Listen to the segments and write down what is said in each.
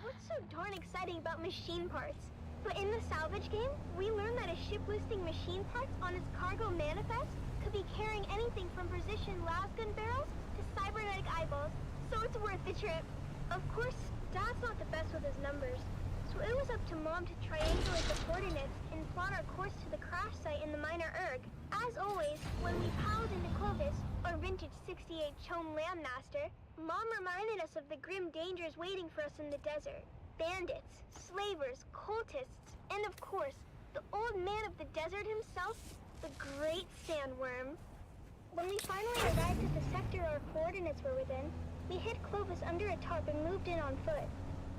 What's so darn exciting about machine parts? But in the salvage game, we learned that a ship listing machine parts on its cargo manifest could be carrying anything from precision lasgun barrels to cybernetic eyeballs, so it's worth the trip. Of course, Dad's not the best with his numbers, so it was up to Mom to triangulate the coordinates and plot our course to the crash site in the minor Erg. As always, when we piled into Clovis, our vintage 68 Chome Landmaster, Mom reminded us of the grim dangers waiting for us in the desert. Bandits, slavers, cultists, and of course, the old man of the desert himself, the Great Sandworm. When we finally arrived at the sector our coordinates were within, we hid Clovis under a tarp and moved in on foot.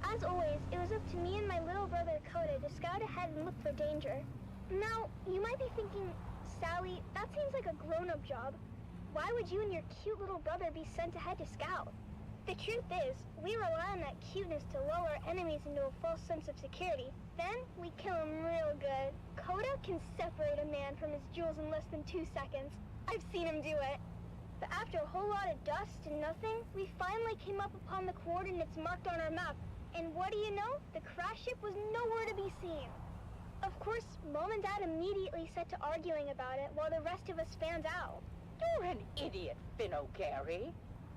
As always, it was up to me and my little brother Coda to scout ahead and look for danger. Now, you might be thinking, Sally, that seems like a grown-up job. Why would you and your cute little brother be sent ahead to scout? The truth is, we rely on that cuteness to lull our enemies into a false sense of security. Then, we kill them real good. Coda can separate a man from his jewels in less than 2 seconds. I've seen him do it. But after a whole lot of dust and nothing, we finally came up upon the coordinates marked on our map. And what do you know? The crash ship was nowhere to be seen. Of course, Mom and Dad immediately set to arguing about it while the rest of us fanned out. You're an idiot, Finn O'Gary.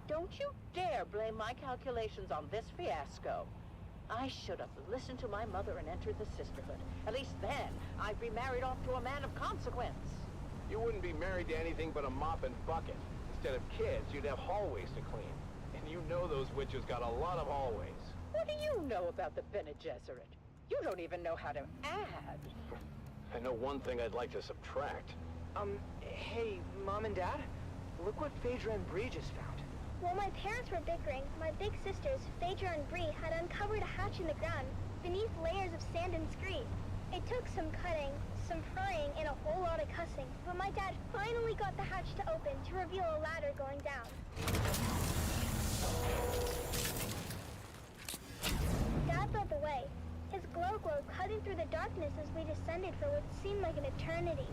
Don't you dare blame my calculations on this fiasco. I should have listened to my mother and entered the sisterhood. At least then, I'd be married off to a man of consequence. You wouldn't be married to anything but a mop and bucket. Instead of kids, you'd have hallways to clean. And you know those witches got a lot of hallways. What do you know about the Bene Gesserit? You don't even know how to add. I know one thing I'd like to subtract. Hey, Mom and Dad? Look what Phaedra and Bree just found. While my parents were bickering, my big sisters, Phaedra and Bree, had uncovered a hatch in the ground beneath layers of sand and scree. It took some cutting, some prying, and a whole lot of cussing, but my dad finally got the hatch to open to reveal a ladder going down. Dad led the way, his glow cutting through the darkness as we descended for what seemed like an eternity.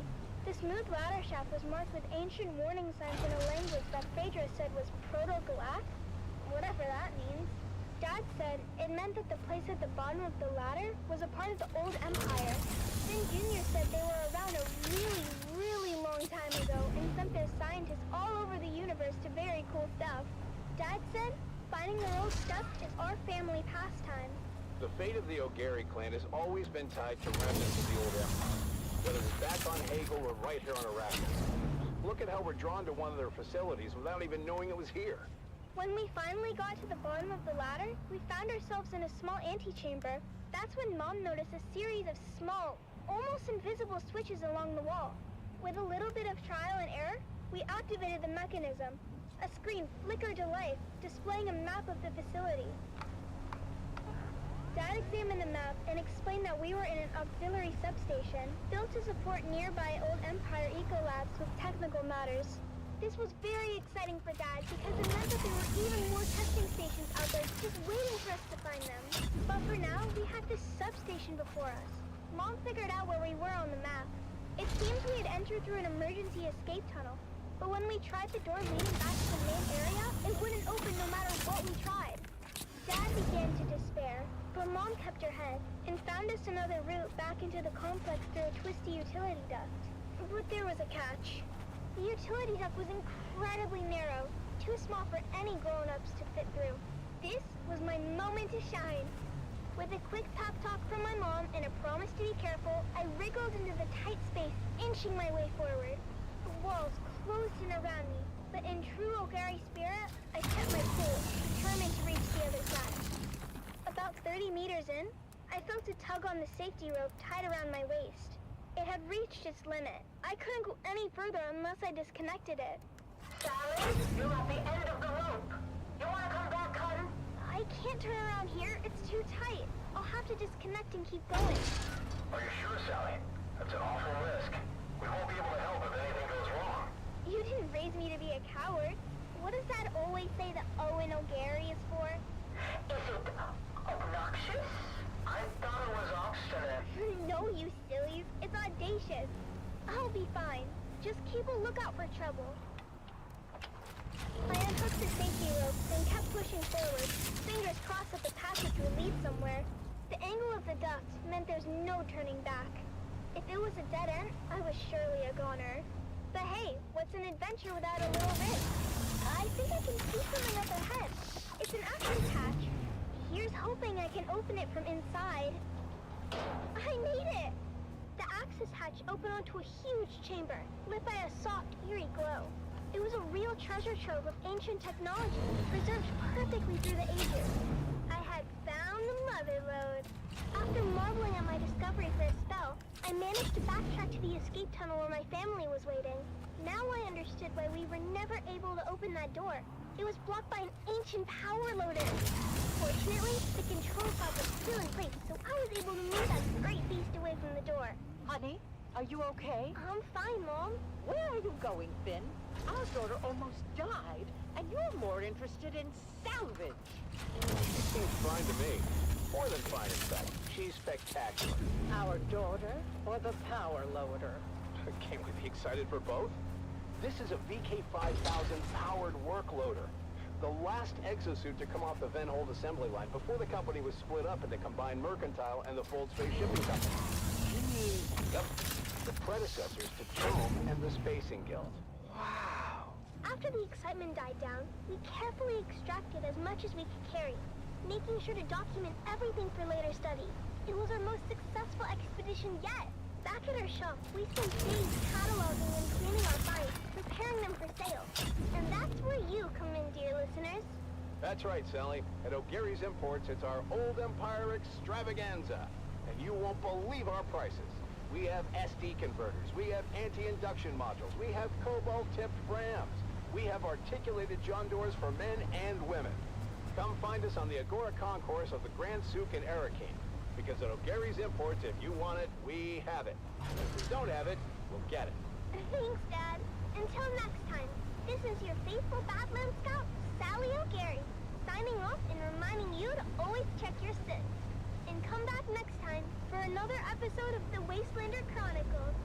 The smooth ladder shaft was marked with ancient warning signs in a language that Phaedra said was Proto-Galactic, whatever that means. Dad said it meant that the place at the bottom of the ladder was a part of the old empire. Then Junior said they were around a really, really long time ago and sent their scientists all over the universe to very cool stuff. Dad said finding their old stuff is our family pastime. The fate of the O'Gary clan has always been tied to remnants of the old empire. Whether it's back on Hegel or right here on Arrakis. Look at how we're drawn to one of their facilities without even knowing it was here. When we finally got to the bottom of the ladder, we found ourselves in a small antechamber. That's when Mom noticed a series of small, almost invisible switches along the wall. With a little bit of trial and error, we activated the mechanism. A screen flickered to life, displaying a map of the facility. Dad examined the map and explained that we were in an auxiliary substation built to support nearby old Empire ecolabs with technical matters. This was very exciting for Dad because it meant that there were even more testing stations out there just waiting for us to find them. But for now, we had this substation before us. Mom figured out where we were on the map. It seems we had entered through an emergency escape tunnel, but when we tried the door leading back to the main area, it wouldn't open no matter what we tried. Dad began to despair, but Mom kept her head and found us another route back into the complex through a twisty utility duct. But there was a catch. The utility duct was incredibly narrow, too small for any grown-ups to fit through. This was my moment to shine. With a quick pep talk from my mom and a promise to be careful, I wriggled into the tight space, inching my way forward. The walls closed in around me, but in true O'Gary spirit, I kept my cool, determined to reach the other side. About 30 meters in, I felt a tug on the safety rope tied around my waist. It had reached its limit. I couldn't go any further unless I disconnected it. Sally, you're at the end of the rope. You want to come back, hun? I can't turn around here. It's too tight. I'll have to disconnect and keep going. Are you sure, Sally? That's an awful risk. We won't be able to help if anything goes wrong. You didn't raise me to be a coward. What does that always say that Owen O'Gary is for? Is it obnoxious? I thought it was obstinate. No, you sillies. It's audacious. I'll be fine. Just keep a lookout for trouble. I unhooked the safety rope and kept pushing forward, fingers crossed that the passage would lead somewhere. The angle of the duct meant there's no turning back. If it was a dead end, I was surely a goner. But hey, what's an adventure without a little risk? I think I can see something up ahead. It's an access hatch. Here's hoping I can open it from inside. I made it! The access hatch opened onto a huge chamber, lit by a soft, eerie glow. It was a real treasure trove of ancient technology, preserved perfectly through the ages. I had found the mother lode. After marveling at my discovery for a spell, I managed to backtrack to the escape tunnel where my family was waiting. Now I understood why we were never able to open that door. It was blocked by an ancient power loader. Fortunately, the control pod was still in place, so I was able to move that great beast away from the door. Honey, are you okay? I'm fine, Mom. Where are you going, Finn? Our daughter almost died, and you're more interested in salvage. She seems fine to me. More than fine, in fact. She's spectacular. Our daughter or the power loader? Can't we be excited for both? This is a VK5000 powered work loader. The last exosuit to come off the Venhold assembly line before the company was split up into Combined Mercantile and the Fold Space Shipping Company. You mean... Yep. The predecessors to Tome and the Spacing Guild. Wow. After the excitement died down, we carefully extracted as much as we could carry, making sure to document everything for later study. It was our most successful expedition yet. Back at our shop, we spent days cataloging and cleaning our finds, preparing them for sale. And that's where you come in, dear listeners. That's right, Sally. At O'Gary's Imports, it's our Old Empire extravaganza. And you won't believe our prices. We have SD converters, we have anti-induction modules, we have cobalt-tipped Brams, we have articulated John doors for men and women. Come find us on the Agora Concourse of the Grand Souk in Arakeen. Because at O'Gary's Imports, if you want it, we have it. If we don't have it, we'll get it. Thanks, Dad. Until next time, this is your faithful Badland Scout, Sally O'Gary, signing off and reminding you to always check your sits. And come back next time for another episode of the Wastelander Chronicles.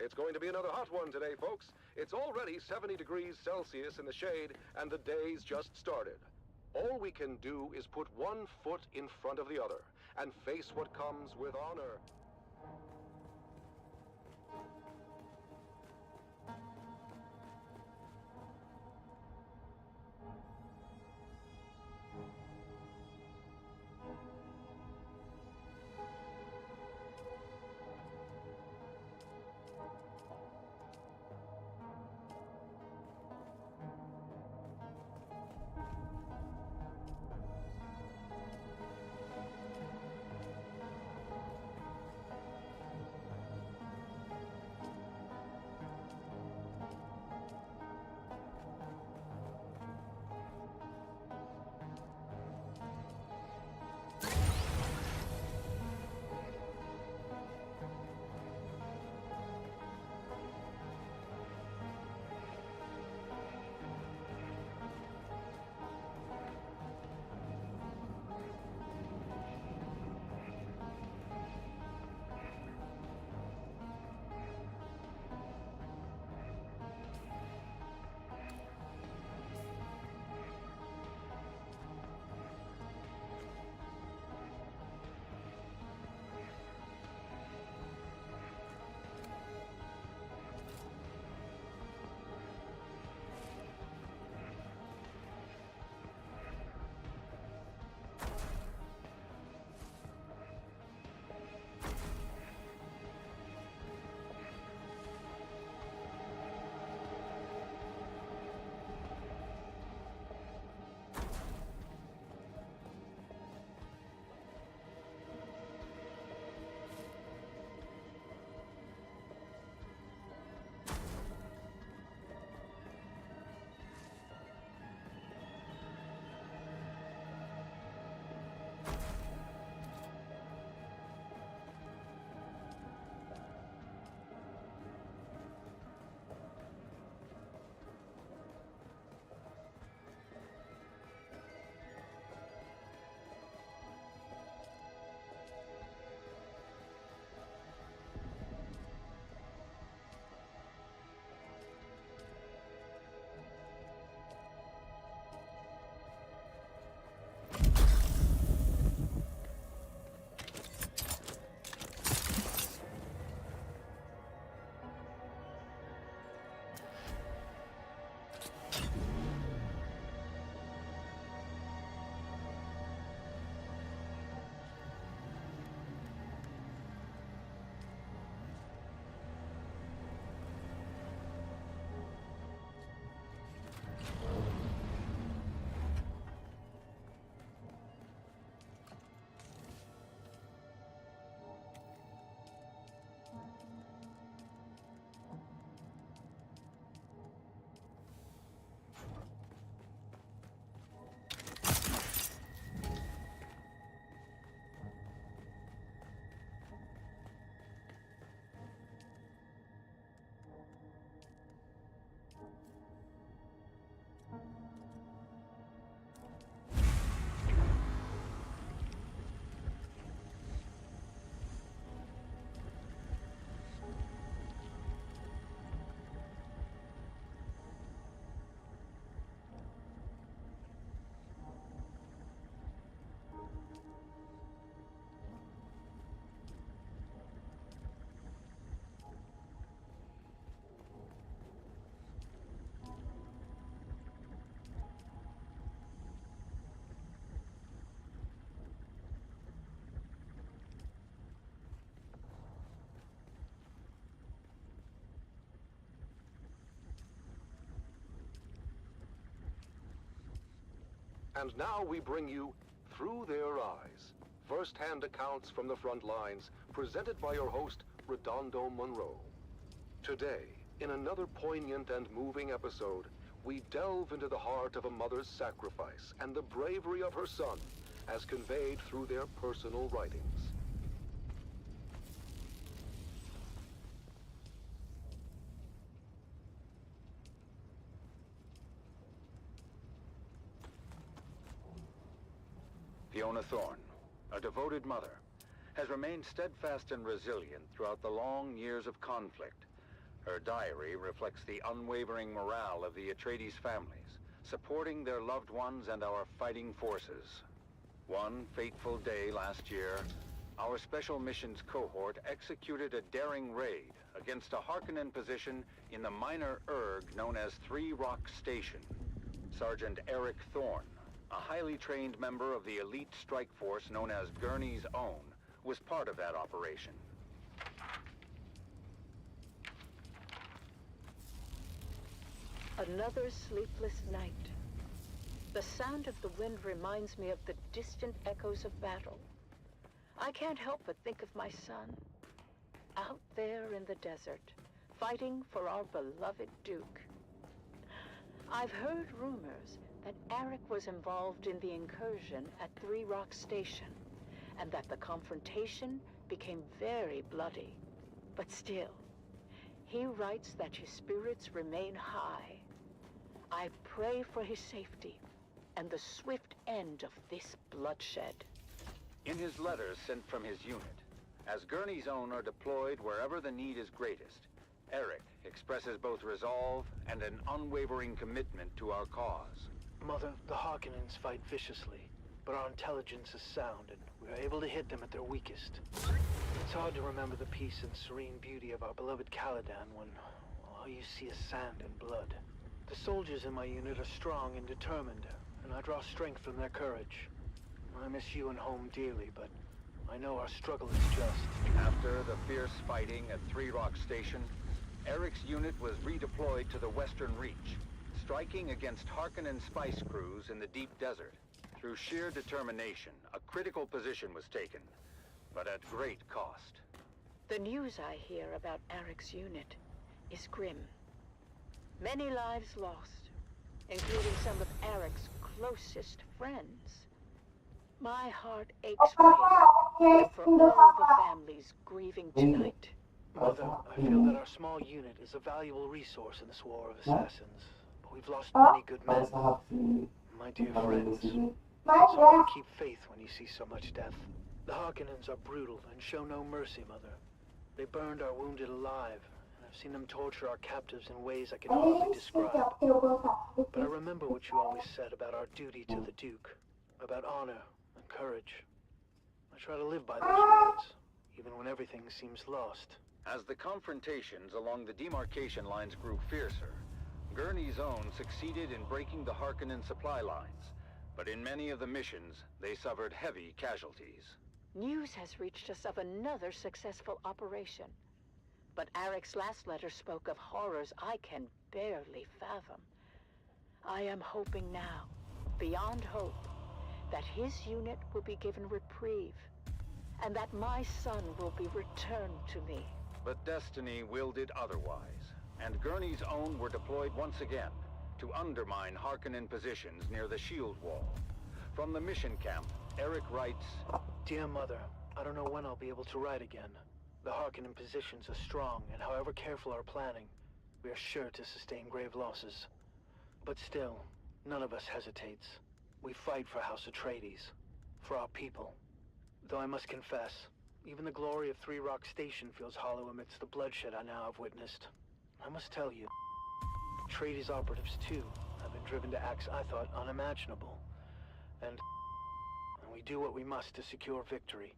It's going to be another hot one today, folks. It's already 70 degrees Celsius in the shade, and the day's just started. All we can do is put one foot in front of the other and face what comes with honor. And now we bring you Through Their Eyes, first-hand accounts from the front lines, presented by your host, Redondo Monroe. Today, in another poignant and moving episode, we delve into the heart of a mother's sacrifice and the bravery of her son, as conveyed through their personal writings. Fiona Thorne, a devoted mother, has remained steadfast and resilient throughout the long years of conflict, Her diary reflects the unwavering morale of the Atreides families, supporting their loved ones and our fighting forces. One fateful day last year, our Special Missions cohort executed a daring raid against a Harkonnen position in the minor erg known as Three Rock Station. Sergeant Eric Thorne, a highly trained member of the elite strike force known as Gurney's Own, was part of that operation. Another sleepless night. The sound of the wind reminds me of the distant echoes of battle. I can't help but think of my son, out there in the desert, fighting for our beloved Duke. I've heard rumors that Eric was involved in the incursion at Three Rock Station, and that the confrontation became very bloody. But still, he writes that his spirits remain high. I pray for his safety and the swift end of this bloodshed. In his letters sent from his unit, as Gurney's Own are deployed wherever the need is greatest, Eric expresses both resolve and an unwavering commitment to our cause. Mother, the Harkonnens fight viciously, but our intelligence is sound, and we are able to hit them at their weakest. It's hard to remember the peace and serene beauty of our beloved Caladan when all you see is sand and blood. The soldiers in my unit are strong and determined, and I draw strength from their courage. I miss you and home dearly, but I know our struggle is just. After the fierce fighting at Three Rock Station, Eric's unit was redeployed to the Western Reach, striking against Harkonnen spice crews in the deep desert. Through sheer determination, a critical position was taken, but at great cost. The news I hear about Eric's unit is grim. Many lives lost, including some of Eric's closest friends. My heart aches for him and for all the families grieving tonight. Mother, I feel that our small unit is a valuable resource in this war of assassins, but we've lost many good men. My dear friends, it's hard to keep faith when you see so much death. The Harkonnens are brutal and show no mercy, Mother. They burned our wounded alive, and I've seen them torture our captives in ways I can hardly describe. But I remember what you always said about our duty to the Duke, about honor and courage. I try to live by those words, even when everything seems lost. As the confrontations along the demarcation lines grew fiercer, Gurney's Own succeeded in breaking the Harkonnen supply lines, but in many of the missions, they suffered heavy casualties. News has reached us of another successful operation. But Eric's last letter spoke of horrors I can barely fathom. I am hoping now, beyond hope, that his unit will be given reprieve, and that my son will be returned to me. But destiny willed it otherwise, and Gurney's Own were deployed once again to undermine Harkonnen positions near the shield wall. From the mission camp, Eric writes, Dear Mother, I don't know when I'll be able to write again. The Harkonnen positions are strong, and however careful our planning, we are sure to sustain grave losses. But still, none of us hesitates. We fight for House Atreides, for our people. Though I must confess, even the glory of Three Rock Station feels hollow amidst the bloodshed I now have witnessed. I must tell you, Atreides operatives too have been driven to acts I thought unimaginable. And we do what we must to secure victory,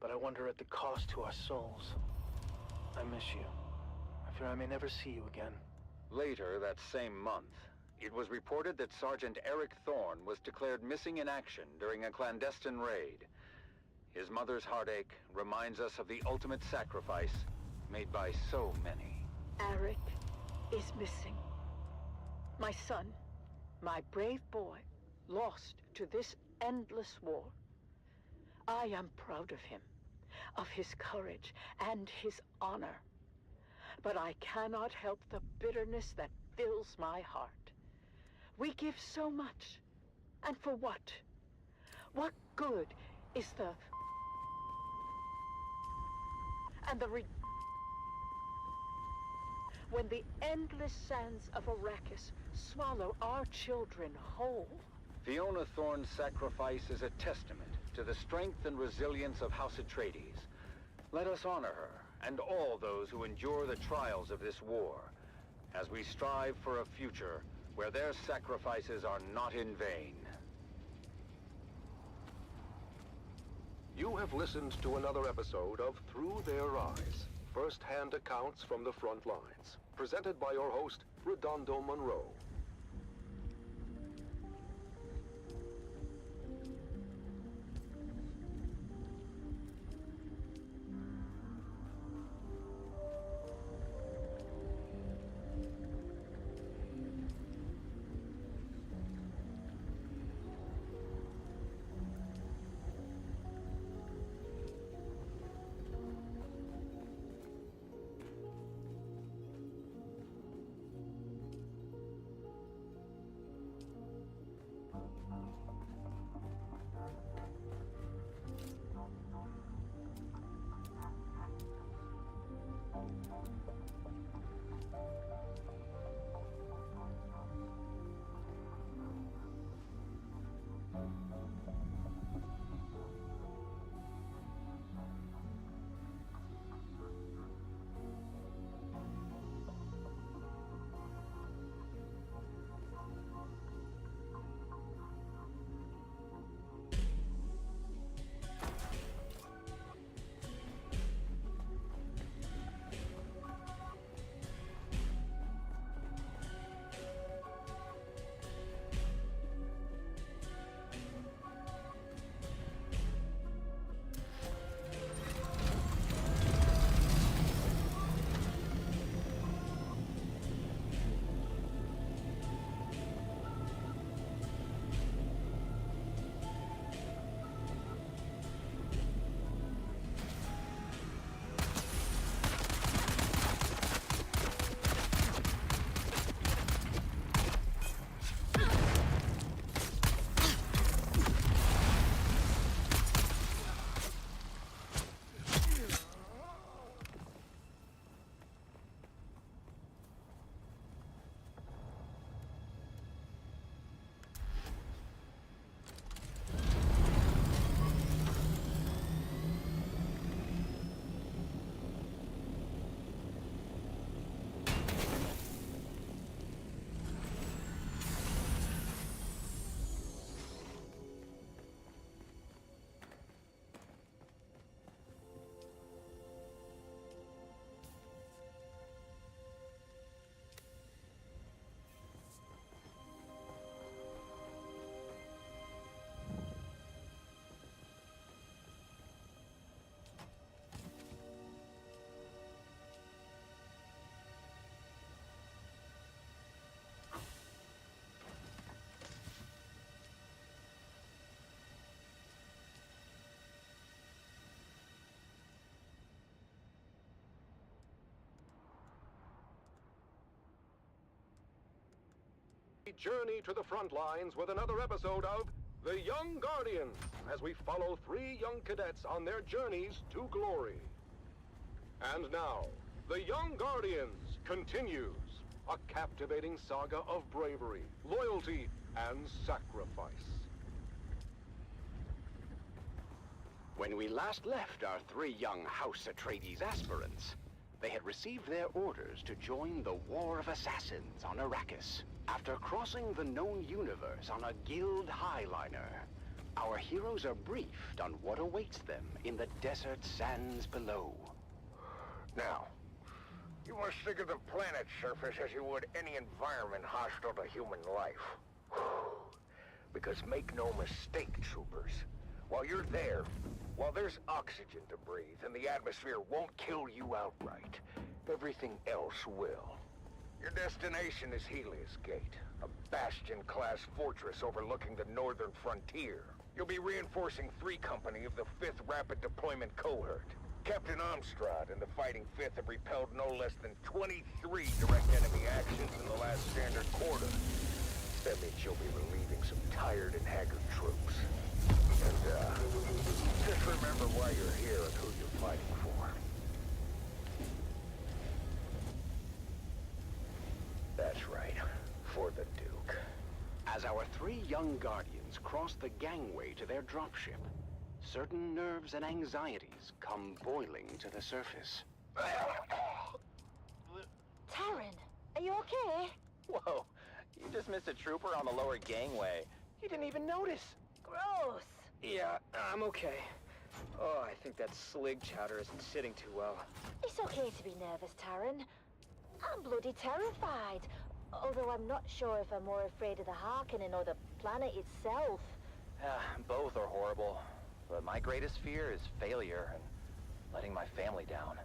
but I wonder at the cost to our souls. I miss you. I fear I may never see you again. Later that same month, it was reported that Sergeant Eric Thorne was declared missing in action during a clandestine raid. His mother's heartache reminds us of the ultimate sacrifice made by so many. Eric is missing. My son, my brave boy, lost to this endless war. I am proud of him, of his courage and his honor. But I cannot help the bitterness that fills my heart. We give so much, and for what? What good is the... and the when the endless sands of Arrakis swallow our children whole? Fiona Thorne's sacrifice is a testament to the strength and resilience of House Atreides. Let us honor her and all those who endure the trials of this war, as we strive for a future where their sacrifices are not in vain. You have listened to another episode of Through Their Eyes, first-hand accounts from the front lines, presented by your host, Redondo Monroe. Journey to the front lines with another episode of The Young Guardians, as we follow 3 young cadets on their journeys to glory. And now, The Young Guardians continues, a captivating saga of bravery, loyalty, and sacrifice. When we last left our 3 young House Atreides aspirants, they had received their orders to join the War of Assassins on Arrakis. After crossing the known universe on a guild highliner, our heroes are briefed on what awaits them in the desert sands below. Now, you must think of the planet's surface as you would any environment hostile to human life. Because make no mistake, troopers, while you're there, while there's oxygen to breathe and the atmosphere won't kill you outright, everything else will. Your destination is Helios Gate, a Bastion-class fortress overlooking the northern frontier. You'll be reinforcing 3 Company of the 5th Rapid Deployment Cohort. Captain Amstrad and the Fighting 5th have repelled no less than 23 direct enemy actions in the last standard quarter. That means you'll be relieving some tired and haggard troops. And, just remember why you're here and who you're fighting for. That's right, for the Duke. As our 3 young guardians cross the gangway to their dropship, certain nerves and anxieties come boiling to the surface. Taryn, are you okay? Whoa, you just missed a trooper on the lower gangway. You didn't even notice. Gross. Yeah, I'm okay. Oh, I think that slig chowder isn't sitting too well. It's okay to be nervous, Taryn. I'm bloody terrified. Although I'm not sure if I'm more afraid of the Harkonnen or the planet itself. Both are horrible. But my greatest fear is failure and letting my family down.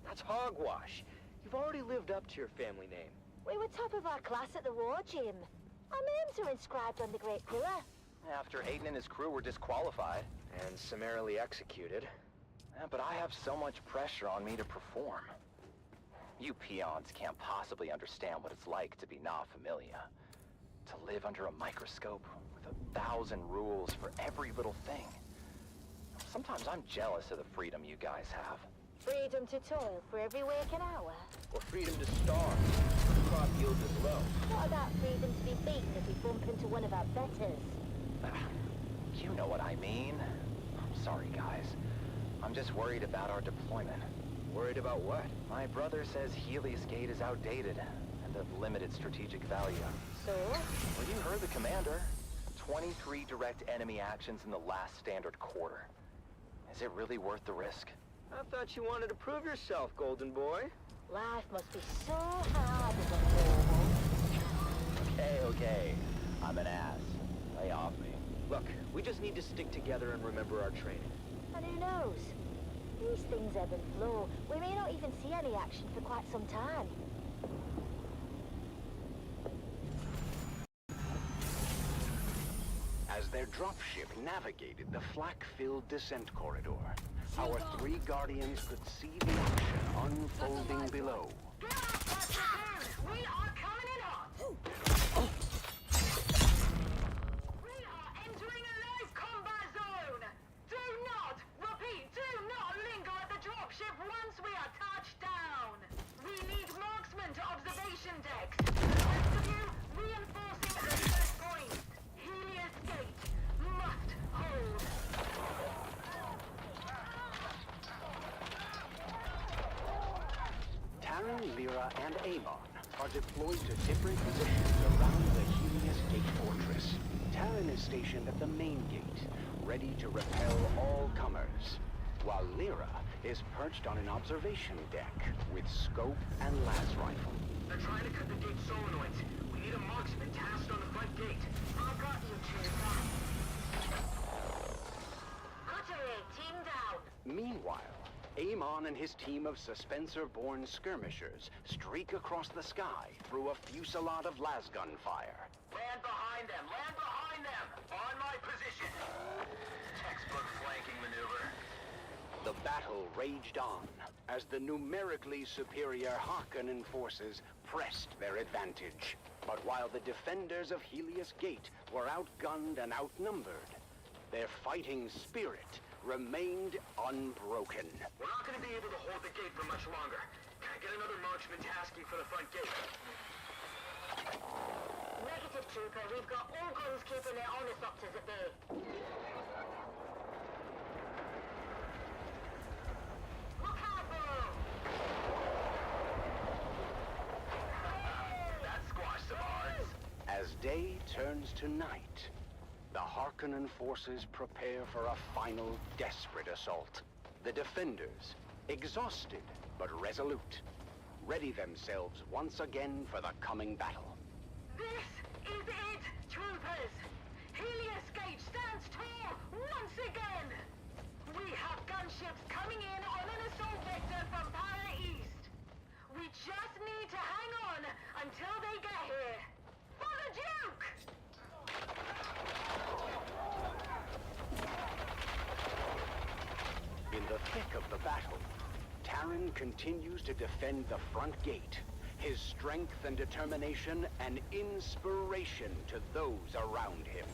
That's hogwash. You've already lived up to your family name. We were top of our class at the war gym. Our names are inscribed on the Great Pillar. After Aiden and his crew were disqualified. And summarily executed. But I have so much pressure on me to perform. You peons can't possibly understand what it's like to be Na Familia. To live under a microscope with 1,000 rules for every little thing. Sometimes I'm jealous of the freedom you guys have. Freedom to toil for every waking hour. Or freedom to starve. The crop yield is low. What about freedom to be beaten if we bump into one of our betters? You know what I mean. I'm sorry, guys. I'm just worried about our deployment. Worried about what? My brother says Helios Gate is outdated and of limited strategic value. So? Well, you heard the commander. 23 direct enemy actions in the last standard quarter. Is it really worth the risk? I thought you wanted to prove yourself, Golden Boy. Life must be so hard as a normal. Okay. I'm an ass. Lay off me. Look, we just need to stick together and remember our training. And who knows? These things ebb and flow. We may not even see any action for quite some time. As their dropship navigated the flak-filled descent corridor, our three Guardians could see the action unfolding below. We are coming in hot! We are entering a live combat zone! Do not, repeat, do not linger at the dropship once we are touched down! We need marksmen to observation decks! The rest of you, reinforcing access points! Helios Gate must hold! Taryn, Lyra, and Amon are deployed to different positions around the Helios Gate fortress. Taryn is stationed at the main gate, ready to repel all comers, while Lyra is perched on an observation deck with scope and las rifle. They're trying to cut the gate solenoids. We need a marksman tasked on the front gate. I've got you, Trooper. Cuttery, team down. Meanwhile, Amon and his team of Suspensor-born skirmishers streak across the sky through a fusillade of lasgun fire. Land behind them! Land behind them! On my position! Textbook flanking maneuver. The battle raged on as the numerically superior Harkonnen forces pressed their advantage. But while the defenders of Helios Gate were outgunned and outnumbered, their fighting spirit remained unbroken. We're not going to be able to hold the gate for much longer. Can I get another marksman tasking for the front gate? Negative, Trooper. We've got all guns keeping their ornithopters at bay. Look out, below! That squashed some odds. As day turns to night, the Harkonnen forces prepare for a final desperate assault. The defenders, exhausted but resolute, ready themselves once again for the coming battle. This is it, troopers! Helios Gate stands tall once again! We have gunships coming in on an assault vector from Para East. We just need to hang on until they get here. For the Duke! In the thick of the battle, Taryn continues to defend the front gate. His strength and determination an inspiration to those around him.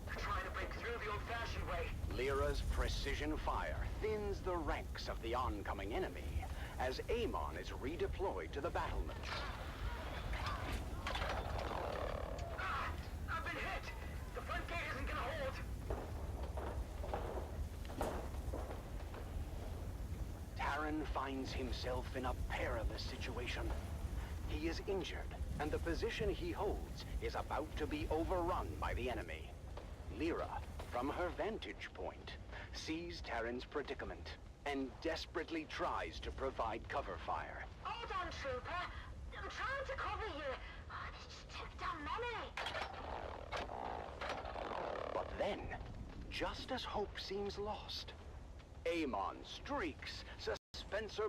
They're trying to break through the old-fashioned way. Lyra's precision fire thins the ranks of the oncoming enemy as Amon is redeployed to the battlement. I've been hit! The front gate isn't gonna hold! finds himself in a perilous situation. He is injured, and the position he holds is about to be overrun by the enemy. Lyra, from her vantage point, sees Terran's predicament and desperately tries to provide cover fire. Hold on, Trooper. I'm trying to cover you. They just took down many. But then, just as hope seems lost, Amon streaks, suspenser